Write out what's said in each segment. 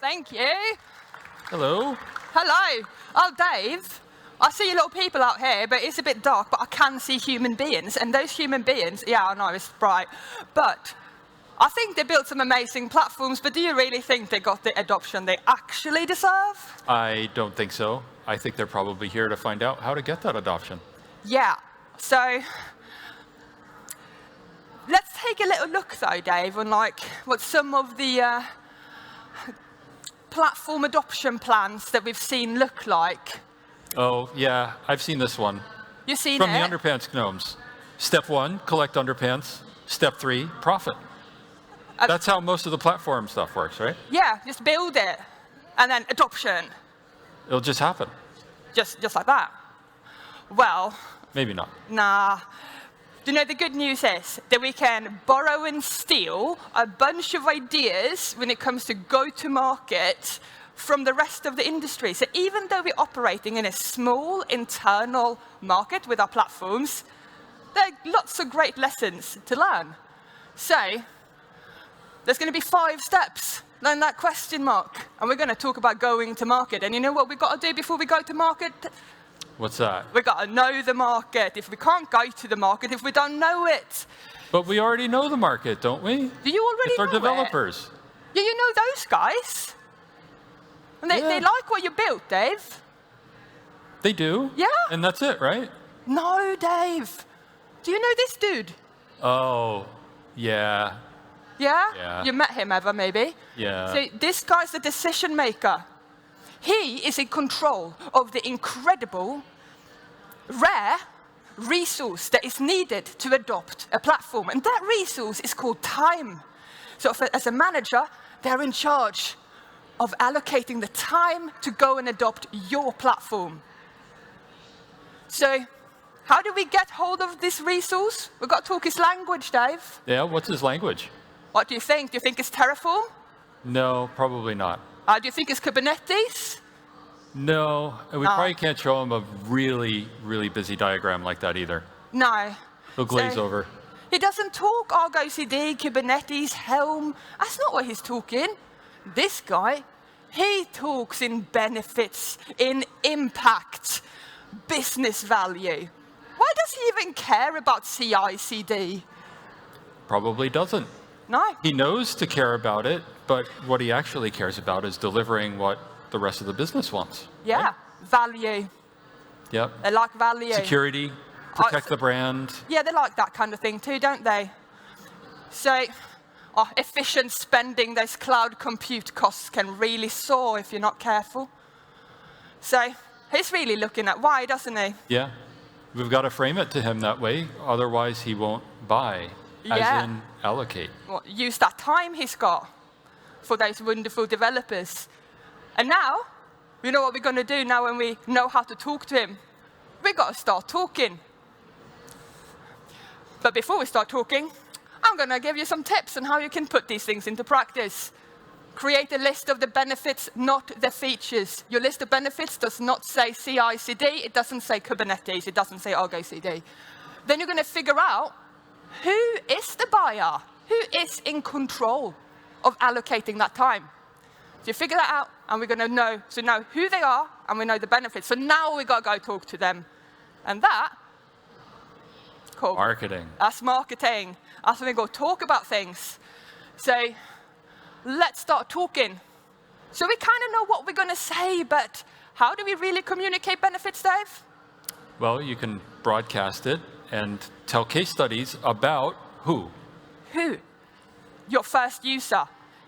Thank you. Hello. Hello. Oh, Dave, I see a lot of people out here, but it's a bit dark, but I can see human beings. And those human beings, yeah, I know, it's bright. But I think they built some amazing platforms, but do you really think they got the adoption they actually deserve? I don't think so. I think they're probably here to find out how to get that adoption. Yeah. So let's take a little look, though, Dave, on what some of the platform adoption plans that we've seen look like. Oh, yeah, I've seen this one. You've seen From it? the Underpants Gnomes. Step 1, collect underpants. Step 3, profit. That's how most of the platform stuff works, right? Yeah, just build it. And then adoption. It'll just happen. Just like that. Well, Maybe not. nah. Do you know the good news is that we can borrow and steal a bunch of ideas when it comes to go-to-market from the rest of the industry. So even though we're operating in a small internal market with our platforms, there are lots of great lessons to learn. So there's going to be 5 steps. Learn that question mark. And we're going to talk about going to market. And you know what we've got to do before we go to market? What's that? We've got to know the market. If we can't go to the market, if we don't know it. But we already know the market, don't we? Do you already It's our know developers. it? Yeah, you know those guys. And they like what you built, Dave. They do? Yeah. And that's it, right? No, Dave. Do you know this dude? Oh, yeah. Yeah? Yeah. You met him ever, maybe? Yeah. So this guy's the decision maker. He is in control of the incredible, rare resource that is needed to adopt a platform. And that resource is called time. So as a manager, they're in charge of allocating the time to go and adopt your platform. So how do we get hold of this resource? We've got to talk his language, Dave. Yeah, what's his language? What do you think? Do you think it's Terraform? No, probably not. Do you think it's Kubernetes? No, and we probably can't show him a really, really busy diagram like that either. No. He'll glaze over. He doesn't talk Argo CD, Kubernetes, Helm. That's not what he's talking. This guy, he talks in benefits, in impact, business value. Why does he even care about CI/CD? Probably doesn't. No. He knows to care about it, but what he actually cares about is delivering what the rest of the business wants. Yeah, right? value. Yep. They like value. Security, protect the brand. Yeah, they like that kind of thing too, don't they? So, efficient spending, those cloud compute costs can really soar if you're not careful. So, he's really looking at why, doesn't he? Yeah. We've got to frame it to him that way, otherwise he won't buy, as in allocate. Well, use that time he's got for those wonderful developers. And now, you know what we're going to do now when we know how to talk to him? We've got to start talking. But before we start talking, I'm going to give you some tips on how you can put these things into practice. Create a list of the benefits, not the features. Your list of benefits does not say CI/CD, it doesn't say Kubernetes, it doesn't say Argo CD. Then you're going to figure out who is the buyer, who is in control of allocating that time. So you figure that out, and we're going to know who they are, and we know the benefits. So now we've got to go talk to them. And that, cool. Marketing. That's marketing. That's when we go talk about things. So let's start talking. So we kind of know what we're going to say, but how do we really communicate benefits, Dave? Well, you can broadcast it and tell case studies about who? Who? Your first user.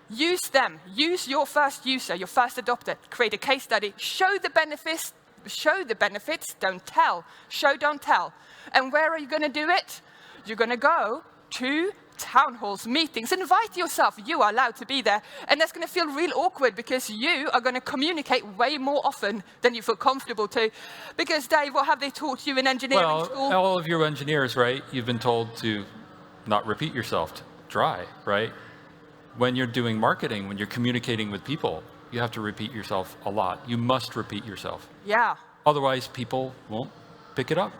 Use them. Use your first user, your first adopter. Create a case study. Show the benefits. Show the benefits. Don't tell. Show, don't tell. And where are you going to do it? You're going to go to town halls, meetings. Invite yourself. You are allowed to be there. And that's going to feel real awkward because you are going to communicate way more often than you feel comfortable to. Because, Dave, what have they taught you in engineering school? Well, all of you engineers, right, you've been told to not repeat yourself. Dry, right? When you're doing marketing, when you're communicating with people, you have to repeat yourself a lot. You must repeat yourself. Yeah. Otherwise, people won't pick it up.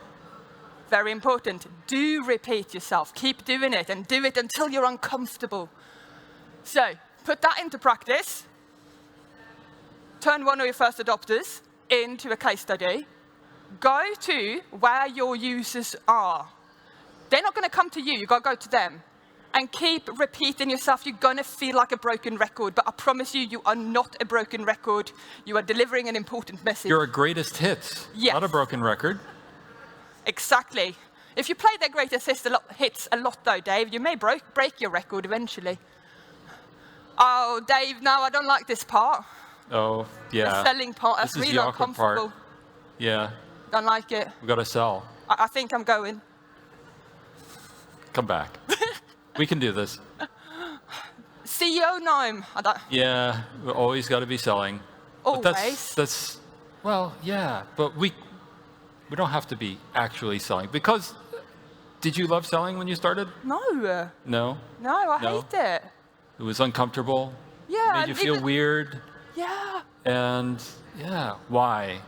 Very important. Do repeat yourself. Keep doing it, and do it until you're uncomfortable. So, put that into practice. turn one of your first adopters into a case study. Go to where your users are. They're not going to come to you. You've got to go to them. And keep repeating yourself. You're going to feel like a broken record, but I promise you, you are not a broken record. You are delivering an important message. You're a greatest hits, yes. Not a broken record. Exactly. If you play their greatest hits a lot, though, Dave, you may break your record eventually. Oh, Dave, no, I don't like this part. Oh, yeah. The selling part, that's really uncomfortable. Yeah. Don't like it. We've got to sell. I think I'm going. Come back. We can do this. CEO gnome. Yeah, we always got to be selling. Always. But that's well, yeah, but we don't have to be actually selling. Because, did you love selling when you started? No. No? No, I hate it. It was uncomfortable? Yeah. Made you feel weird? Yeah. And, yeah, why?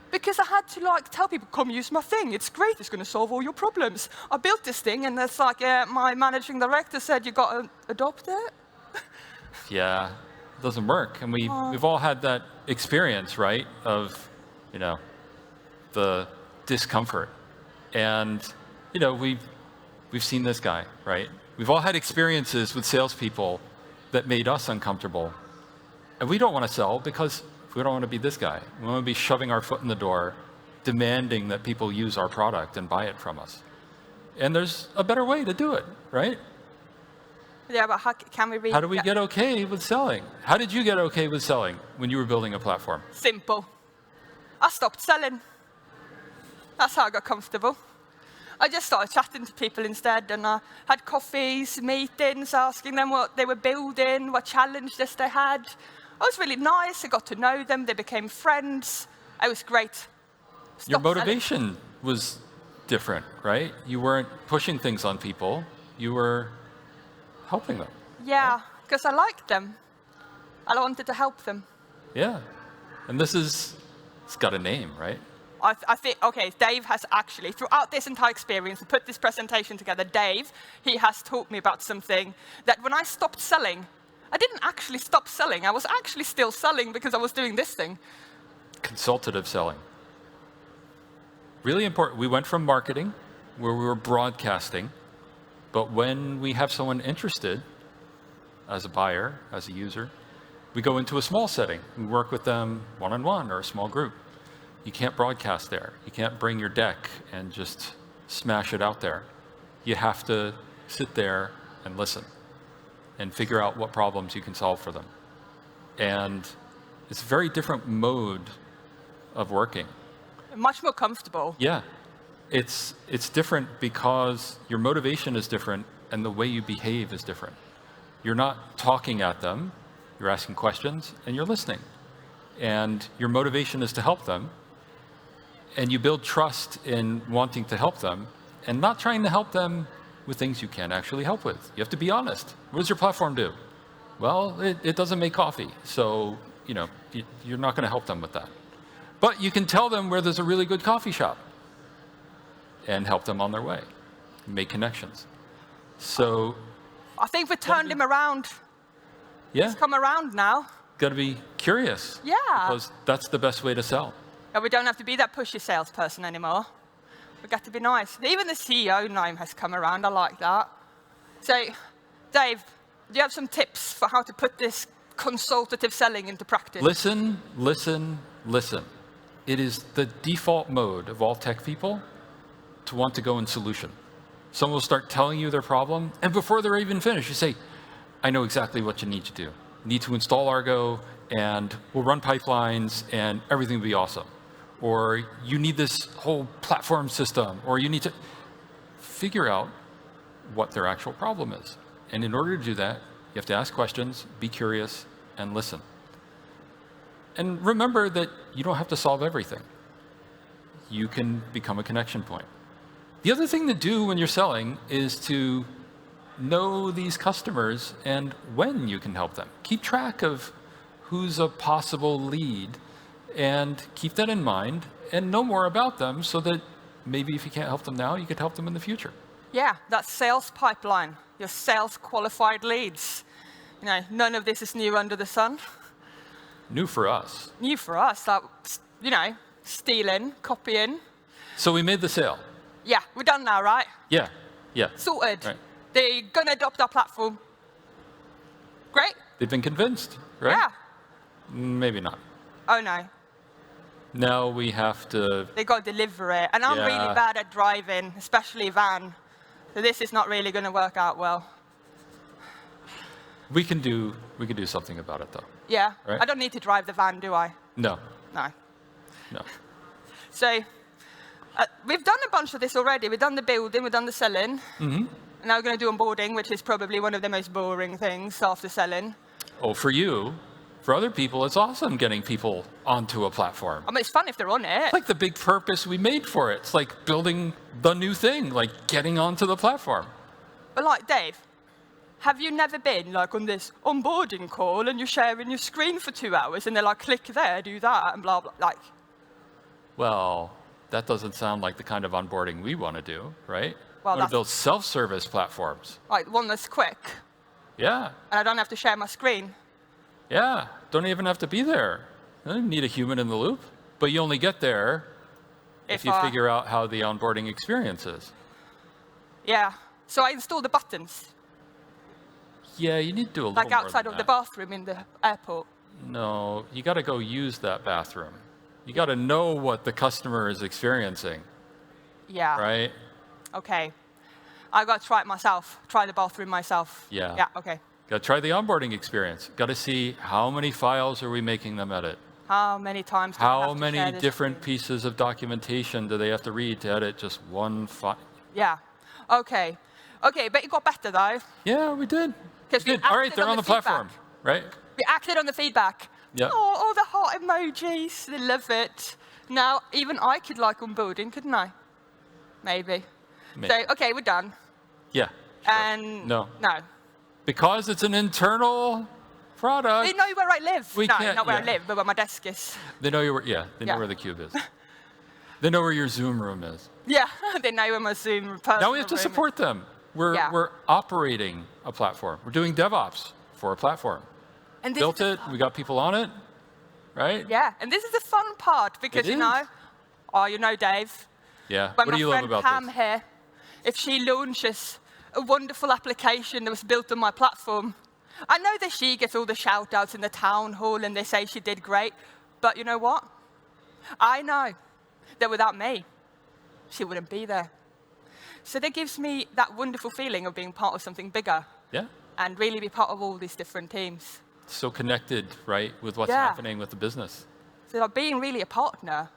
Because I had to tell people, come use my thing. It's great. It's going to solve all your problems. I built this thing, and it's like my managing director said, you got to adopt it. Yeah, it doesn't work. And we've all had that experience, right, of, the discomfort. And, we've seen this guy, right? We've all had experiences with salespeople that made us uncomfortable. And we don't want to sell because we don't want to be this guy. We want to be shoving our foot in the door, demanding that people use our product and buy it from us. And there's a better way to do it, right? Yeah, but how do we get okay with selling? How did you get okay with selling when you were building a platform? Simple. I stopped selling. That's how I got comfortable. I just started chatting to people instead, and I had coffees, meetings, asking them what they were building, what challenges they had. It was really nice. I got to know them. They became friends. It was great. Your motivation was different, right? You weren't pushing things on people. You were helping them. Yeah, because I liked them. I wanted to help them. Yeah. And it's got a name, right? I think, okay, Dave has actually, throughout this entire experience, to put this presentation together, Dave, he has taught me about something that when I stopped selling, I didn't actually stop selling. I was actually still selling because I was doing this thing. Consultative selling. Really important. We went from marketing, where we were broadcasting, but when we have someone interested, as a buyer, as a user, we go into a small setting. We work with them one-on-one or a small group. You can't broadcast there. You can't bring your deck and just smash it out there. You have to sit there and listen and figure out what problems you can solve for them. And it's a very different mode of working. Much more comfortable. Yeah. It's different because your motivation is different and the way you behave is different. You're not talking at them, you're asking questions and you're listening. And your motivation is to help them. And you build trust in wanting to help them and not trying to help them with things you can't actually help with. You have to be honest. What does your platform do? Well, it doesn't make coffee. So, you're not going to help them with that. But you can tell them where there's a really good coffee shop and help them on their way, make connections. So I think we turned him around. Yeah. He's come around now. Got to be curious. Yeah. Because that's the best way to sell. And we don't have to be that pushy salesperson anymore. We got to be nice. Even the CEO name has come around. I like that. So, Dave, do you have some tips for how to put this consultative selling into practice? Listen, listen, listen. It is the default mode of all tech people to want to go in solution. Someone will start telling you their problem, and before they're even finished, you say, I know exactly what you need to do. You need to install Argo, and we'll run pipelines, and everything will be awesome. Or you need this whole platform system, or you need to figure out what their actual problem is. And in order to do that, you have to ask questions, be curious, and listen. And remember that you don't have to solve everything. You can become a connection point. The other thing to do when you're selling is to know these customers and when you can help them. Keep track of who's a possible lead and keep that in mind and know more about them so that maybe if you can't help them now, you could help them in the future. Yeah, that sales pipeline, your sales qualified leads. None of this is new under the sun. new for us. New for us, like, you know, stealing, copying. So we made the sale. Yeah, we're done now, right? Yeah, yeah. Sorted. Right. They're going to adopt our platform. Great. They've been convinced, right? Yeah. Maybe not. Oh, no. Now we have to... They got to deliver it. And I'm really bad at driving, especially van. So this is not really going to work out well. We can do something about it, though. Yeah. Right? I don't need to drive the van, do I? No. No. No. So we've done a bunch of this already. We've done the building, we've done the selling. And now we're going to do onboarding, which is probably one of the most boring things after selling. Oh, for you. For other people, it's awesome getting people onto a platform. I mean, it's fun if they're on it. It's like the big purpose we made for it. It's like building the new thing, like getting onto the platform. But like, Dave, have you never been like on this onboarding call and you're sharing your screen for 2 hours and they're like, click there, do that, and blah, blah, like. Well, that doesn't sound like the kind of onboarding we want to do, right? Well, we want to build self-service platforms. Like one that's quick. Yeah. And I don't have to share my screen. Yeah, don't even have to be there. You don't need a human in the loop. But you only get there if you figure out how the onboarding experience is. Yeah, so I install the buttons. Yeah, you need to do a little like more outside than of the that. bathroom in the airport. No, you got to go use that bathroom. You got to know what the customer is experiencing. Yeah. Right? Okay. I got to try it myself. Try the bathroom myself. Yeah. Yeah, okay. Got to try the onboarding experience. Got to see how many files are we making them edit. How many times do we How have to many share this different screen? pieces of documentation do they have to read to edit just one file? Yeah. Okay. Okay, but it got better though. Yeah, we did. Because we All right, acted they're on the platform, right? We acted on the feedback. Yeah. Oh, all the heart emojis. They love it. Now, even I could like onboarding, couldn't I? Maybe. Maybe. So, okay, we're done. Yeah. Sure. And no. No. Because it's an internal product. They know where I live. We no, can't- not where I yeah. live, but where my desk is. They know where the cube is. They know where your Zoom room is. Yeah, they know where my Zoom personal Now we have to room is. support them. We're operating a platform. We're doing DevOps for a platform. And this Built is it, we got people on it, right? Yeah, and this is the fun part because, It you know, is. Dave, Yeah. when What do you my love friend about Pam this? here, if she launches a wonderful application that was built on my platform, I know that she gets all the shout outs in the town hall and they say she did great, but you know what? I know that without me, she wouldn't be there. So that gives me that wonderful feeling of being part of something bigger. Yeah. And really be part of all these different teams. So connected, right, with what's happening with the business. So like being really a partner,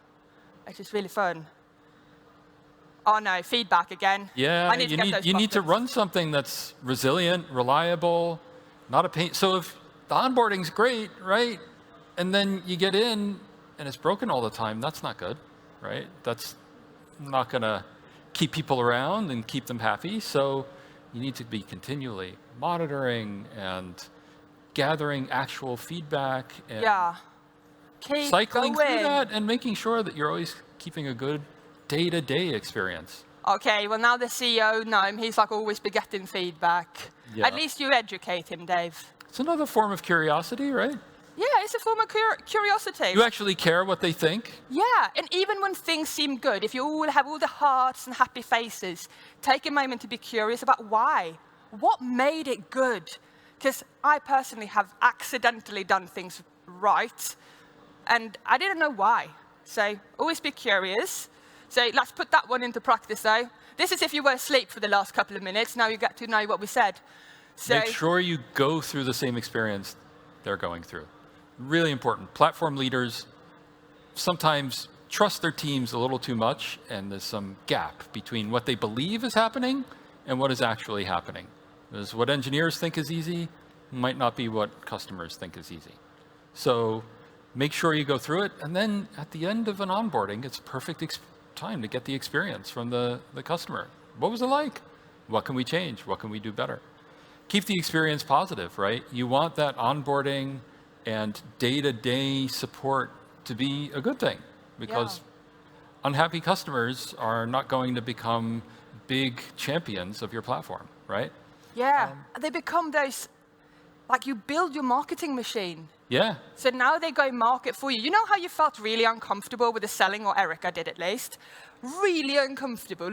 it's just really fun. Oh no, feedback again. Yeah, I need to get those you need to buttons. run something that's resilient, reliable, not a pain. So if the onboarding's great, right, and then you get in and it's broken all the time, that's not good, right? That's not going to keep people around and keep them happy. So you need to be continually monitoring and gathering actual feedback and Keep cycling going. through that and making sure that you're always keeping a good day-to-day experience. Okay, well now the CEO, Noam, he's like always be getting feedback. Yeah. At least you educate him, Dave. It's another form of curiosity, right? Yeah, it's a form of curiosity. You actually care what they think. Yeah, and even when things seem good, if you all have all the hearts and happy faces, take a moment to be curious about why. What made it good? Because I personally have accidentally done things right, and I didn't know why. So always be curious. So let's put that one into practice, though. This is if you were asleep for the last couple of minutes. Now you get to know what we said. So, Make sure you go through the same experience they're going through. Really important. Platform leaders sometimes trust their teams a little too much, and there's some gap between what they believe is happening and what is actually happening. Because what engineers think is easy might not be what customers think is easy. So make sure you go through it, and then at the end of an onboarding, it's a perfect time to get the experience from the customer. What was it like? What can we change? What can we do better? Keep the experience positive, right? You want that onboarding and day-to-day support to be a good thing, because unhappy customers are not going to become big champions of your platform, right? yeah, they become those like you build your marketing machine. Yeah. So now they go market for you. You know how you felt really uncomfortable with the selling, or Erica did at least? Really uncomfortable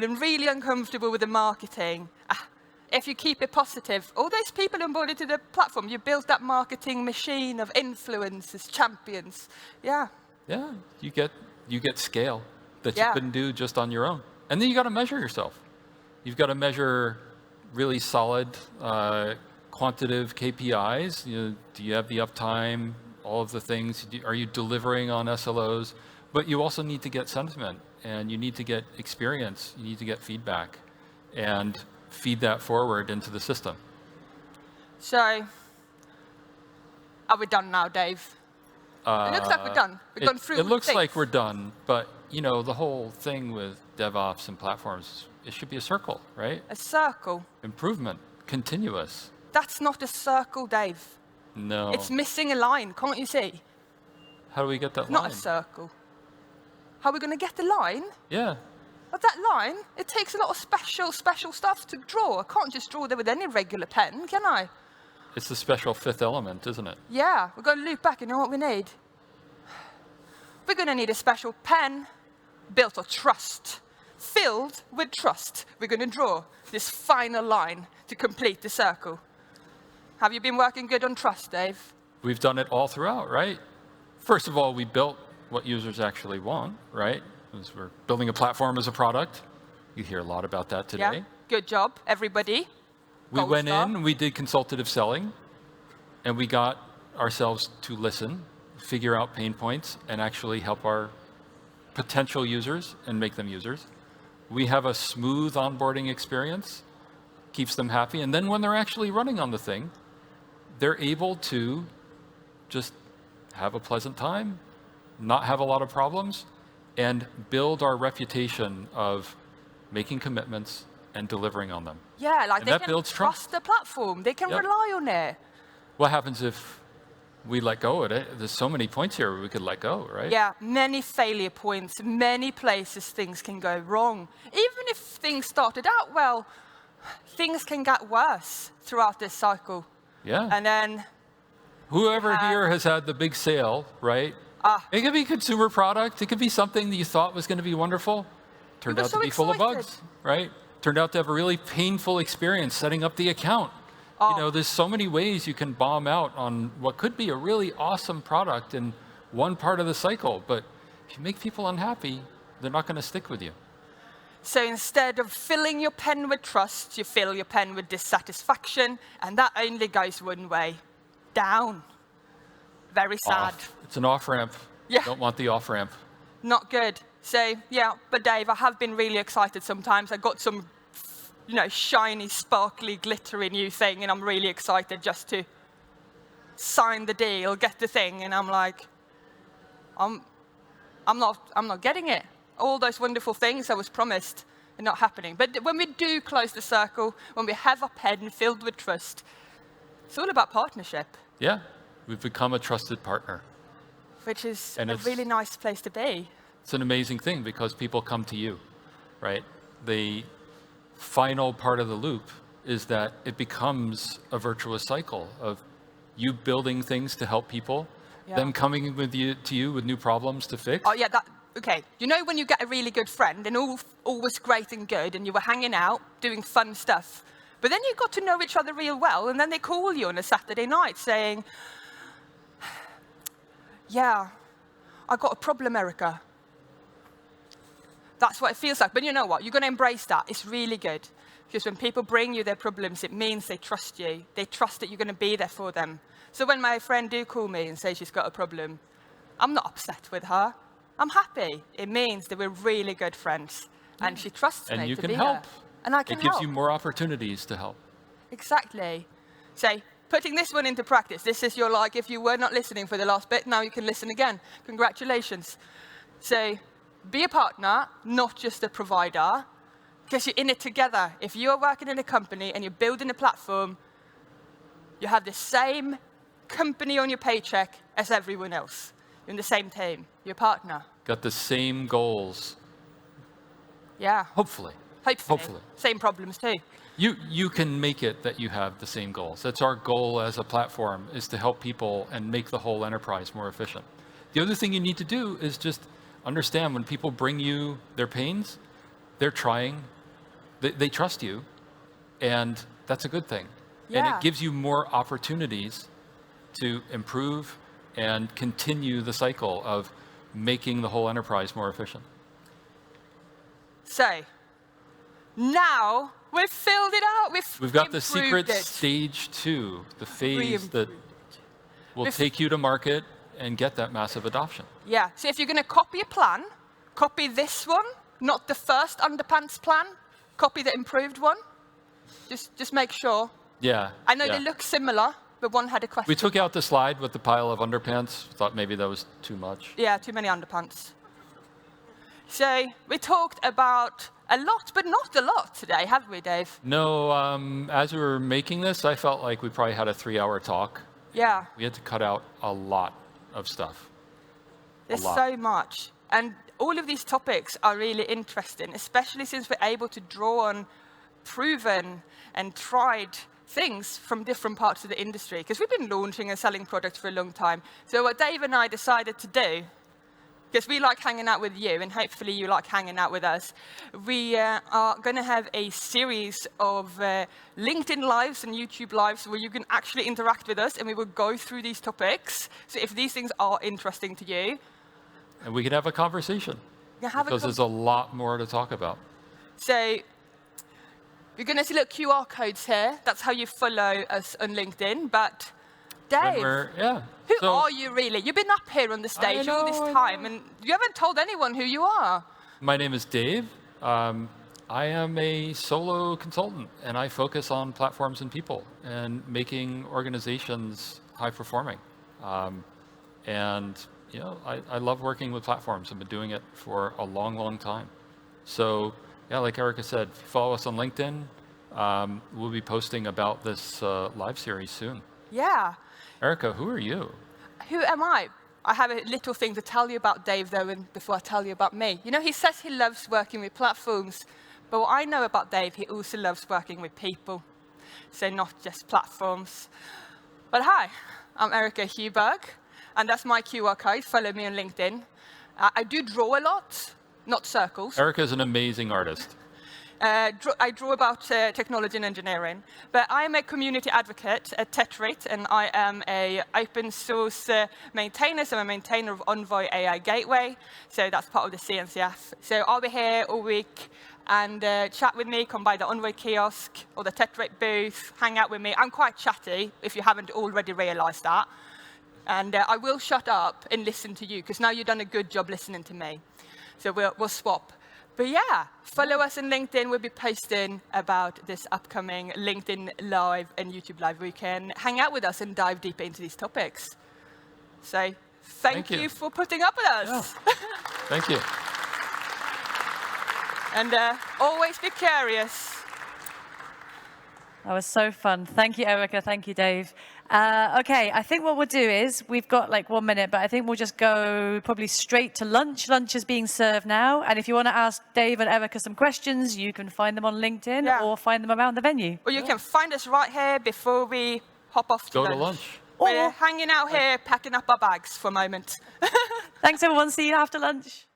with the marketing. If you keep it positive, all those people onboarded to the platform, you built that marketing machine of influencers, champions. Yeah. Yeah, you get scale that you Yeah. couldn't do just on your own. And then you got to measure yourself. You've got to measure really solid quantitative KPIs. Do you have the uptime, all of the things? Are you delivering on SLOs? But you also need to get sentiment, and you need to get experience. You need to get feedback, and feed that forward into the system. So, are we done now, Dave? It looks like we're done. We've gone through. It looks like we're done, but the whole thing with DevOps and platforms, it should be a circle, right? A circle. Improvement, continuous. That's not a circle, Dave. No. It's missing a line, can't you see? How do we get that It's line? not a circle. How are we going to get the line? Yeah. But that line, it takes a lot of special stuff to draw. I can't just draw there with any regular pen, can I? It's the special fifth element, isn't it? Yeah, we're going to loop back. You know what we need? We're going to need a special pen built of trust. Filled with trust. We're going to draw this final line to complete the circle. Have you been working good on trust, Dave? We've done it all throughout, right? First of all, we built what users actually want, right? Because we're building a platform as a product. You hear a lot about that today. Yeah, good job, everybody. We went in, we did consultative selling, and we got ourselves to listen, figure out pain points, and actually help our potential users and make them users. We have a smooth onboarding experience, keeps them happy, and then when they're actually running on the thing, they're able to just have a pleasant time, not have a lot of problems, and build our reputation of making commitments and delivering on them. Yeah, like And they that can builds trust the platform. They can Yep. rely on it. What happens if we let go of it? There's so many points here where we could let go, right? Yeah, many failure points, many places things can go wrong. Even if things started out well, things can get worse throughout this cycle. Yeah. And then, Whoever here has had the big sale, right? It could be a consumer product. It could be something that you thought was going to be wonderful. Turned were out to so be full of excited. bugs, right? Turned out to have a really painful experience setting up the account. There's so many ways you can bomb out on what could be a really awesome product in one part of the cycle. But if you make people unhappy, they're not going to stick with you. so instead of filling your pen with trust, you fill your pen with dissatisfaction, and that only goes one way, down. Very sad. It's an off-ramp. Yeah. Don't want the off-ramp. Not good. So, yeah, but Dave, I have been really excited sometimes. I got some, shiny, sparkly, glittery new thing, and I'm really excited just to sign the deal, get the thing, and I'm like, I'm not getting it. All those wonderful things I was promised are not happening. But when we do close the circle, when we have a pen filled with trust, it's all about partnership. Yeah. We've become a trusted partner. Which is And a it's- really nice place to be. It's an amazing thing because people come to you, right? The final part of the loop is that it becomes a virtuous cycle of you building things to help people, them coming to you with new problems to fix. Oh, yeah, okay. When you get a really good friend and all was great and good and you were hanging out, doing fun stuff, but then you got to know each other real well, and then they call you on a Saturday night saying, yeah, I got a problem, Erica. That's what it feels like. But you know what? You're going to embrace that. It's really good. Because when people bring you their problems, it means they trust you. They trust that you're going to be there for them. So when my friend do call me and say she's got a problem, I'm not upset with her. I'm happy. It means that we're really good friends. And she trusts And me you to can be help. there. And I can It gives help. you more opportunities to help. Exactly. So putting this one into practice, this is your if you were not listening for the last bit, now you can listen again. Congratulations. So be a partner, not just a provider, because you're in it together. If you're working in a company and you're building a platform, you have the same company on your paycheck as everyone else. You're in the same team. You're a partner. Got the same goals, Yeah. hopefully. hopefully. Same problems too. You can make it that you have the same goals. That's our goal as a platform, is to help people and make the whole enterprise more efficient. The other thing you need to do is just understand when people bring you their pains, they're trying, they trust you, and that's a good thing. Yeah. And it gives you more opportunities to improve and continue the cycle of making the whole enterprise more efficient. So, now we've filled it out. We've got the secret it. stage 2, the phase that will take you to market and get that massive adoption. Yeah, so if you're going to copy a plan, copy this one, not the first underpants plan, copy the improved one. Just make sure. Yeah. I know they look similar, but one had a question. We took out the slide with the pile of underpants. Thought maybe that was too much. Yeah, too many underpants. So we talked about a lot, but not a lot today, have we, Dave? No, as we were making this, I felt like we probably had a 3-hour talk. Yeah. We had to cut out a lot of stuff. There's so much. And all of these topics are really interesting, especially since we're able to draw on proven and tried things from different parts of the industry. Because we've been launching and selling products for a long time. So what Dave and I decided to do, because we like hanging out with you, and hopefully you like hanging out with us, we are going to have a series of LinkedIn Lives and YouTube Lives where you can actually interact with us, and we will go through these topics. So if these things are interesting to you, and we can have a conversation, because there's a lot more to talk about. So you're going to see little QR codes here. That's how you follow us on LinkedIn. But Dave, who are you really? You've been up here on the stage all this time, and you haven't told anyone who you are. My name is Dave. I am a solo consultant, and I focus on platforms and people and making organizations high performing. And you know, I love working with platforms. I've been doing it for a long, long time. So yeah, like Erica said, follow us on LinkedIn. We'll be posting about this live series soon. Yeah. Erica, who are you? Who am I? I have a little thing to tell you about Dave, though, before I tell you about me. You know, he says he loves working with platforms, but what I know about Dave, he also loves working with people, so not just platforms. But hi, I'm Erica Hughberg, and that's my QR code. Follow me on LinkedIn. I do draw a lot, not circles. Erica is an amazing artist. I draw about technology and engineering, but I'm a community advocate at Tetrate, and I am an open source maintainer, so I'm a maintainer of Envoy AI Gateway, so that's part of the CNCF. So I'll be here all week, and chat with me, come by the Envoy kiosk or the Tetrate booth, hang out with me. I'm quite chatty, if you haven't already realized that. And I will shut up and listen to you, because now you've done a good job listening to me. So we'll swap. But yeah, follow us on LinkedIn. We'll be posting about this upcoming LinkedIn Live and YouTube Live. We can hang out with us and dive deeper into these topics. So thank you for putting up with us. Yeah. Thank you. And always be curious. That was so fun. Thank you, Erica. Thank you, Dave. OK, I think what we'll do is, we've got like 1 minute, but I think we'll just go probably straight to lunch. Lunch is being served now. And if you want to ask Dave and Erica some questions, you can find them on LinkedIn or find them around the venue. Or you can find us right here before we hop off to lunch. Go to lunch. We're hanging out here, packing up our bags for a moment. Thanks, everyone. See you after lunch.